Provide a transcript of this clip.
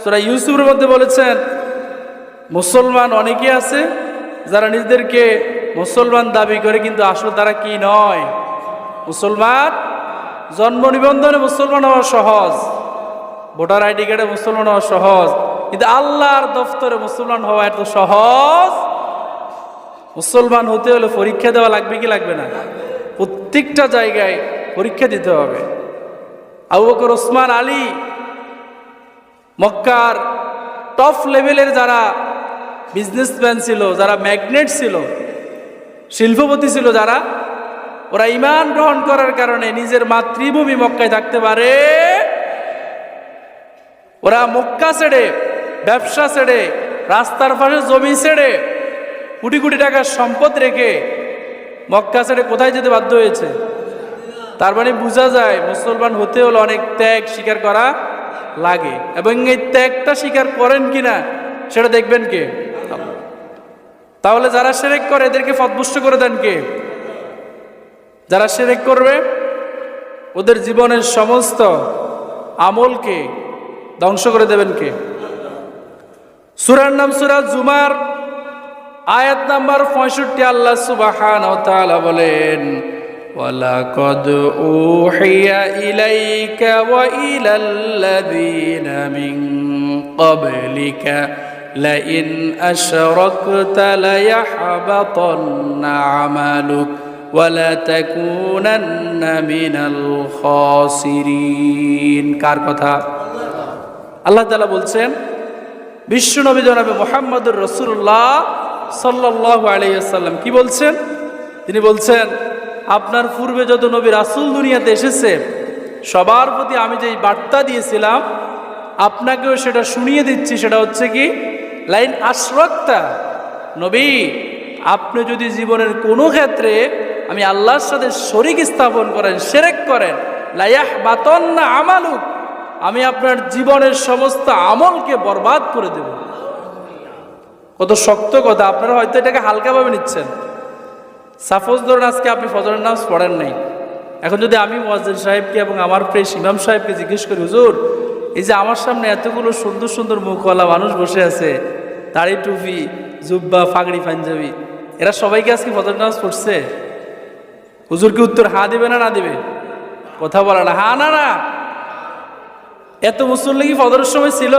সূরা ইউসুফের মধ্যে বলেছেন, মুসলমান অনেকে আছে যারা নিজেদেরকে মুসলমান দাবি করে, কিন্তু আসলে তারা কি নয়, মুসলমান। জন্ম নিবন্ধনে মুসলমান হওয়া সহজ, ভোটার আইডি কার্ডে মুসলমান হওয়া সহজ, কিন্তু আল্লাহর দফতরে মুসলমান হওয়া এত সহজ। মুসলমান হতে হলে পরীক্ষা দেওয়া লাগবে কি লাগবে না? প্রত্যেকটা জায়গায় পরীক্ষা দিতে হবে। আবু বকর, ওসমান, আলী, মক্কার টপ লেভেলের যারা বিজনেসম্যান ছিল, যারা ম্যাগনেট ছিল, শিল্পপতি ছিল যারা, ওরা ঈমান গ্রহণ করার কারণে নিজের মাতৃভূমি মক্কায় থাকতে পারে। ওরা মক্কা ছেড়ে, ব্যবসা ছেড়ে, রাস্তার পাশে জমি ছেড়ে, কোটি কোটি টাকার সম্পদ রেখে মক্কা ছেড়ে কোথায় যেতে বাধ্য হয়েছে? তার মানে বোঝা যায় মুসলমান হতে হলে অনেক ত্যাগ স্বীকার করা লাগে, এবং এই ত্যাগটা স্বীকার করেন কিনা সেটা দেখবেন কে? তাহলে যারা শিরক করে এদেরকে ফতপুষ্ট করে দেন কে? যারা শিরক করবে ওদের জীবনের সমস্ত আমলকে ধ্বংস করে দেবেন কে? সূরার নাম সূরা জুমার, আয়াত নাম্বার 65। আল্লাহ সুবহানাহু ওয়া তাআলা বলেন, ওয়ালাকাদ উহিয়া ইলাইকা ওয়া ইলাল্লাযীনা মিন ক্বাবলিকা লাইন আশরাকতা লায়াহবাতান্না আমালুক ওয়া লাতাকুনান্না মিনাল খাসিরিন। কার কথা? আল্লাহ তাআলা বলছেন, বিশ্ব নবী জনাবে মুহাম্মদুর রাসূলুল্লাহ সাল্লাল্লাহু আলাইহি ওয়াসাল্লাম কি বলছেন? তিনি বলছেন, আপনার পূর্বে যত নবী রাসূল দুনিয়াতে এসেছে সবার প্রতি আমি যে বার্তা দিয়েছিলাম আপনাকেও সেটা শুনিয়ে দিচ্ছি। সেটা হচ্ছে কি, লাইন আশরাকতা, নবী আপনি যদি জীবনের কোনো ক্ষেত্রে আমি আল্লাহর সাথে শরীক স্থাপন করেন, শিরক করেন, লায়াহবাতান্না আমালুক, আমি আপনার জীবনের সমস্ত আমলকে বরবাদ করে দেব। কত শক্ত কথা! আপনারা হয়তো এটাকে হালকাভাবে নিচ্ছেন। সাপোজ ধরুন আজকে আপনি ফজরের নামাজ পড়েন নাই, এখন যদি আমি মুয়াজ্জিন সাহেবকে এবং আমার প্রিয় ইমাম সাহেবকে জিজ্ঞেস করি, হুজুর এই যে আমার সামনে এতগুলো সুন্দর সুন্দর মুখওয়ালা মানুষ বসে আছে, দাড়ি টুপি জুব্বা পাগড়ি পাঞ্জাবি, এরা সবাইকে আজকে ফজরের নামাজ পড়ছে? হুজুর কি উত্তর হা দিবে না না দিবে? কথা বলে না, হা না না। এত মুসল্লি কি ফজরের সময় ছিল?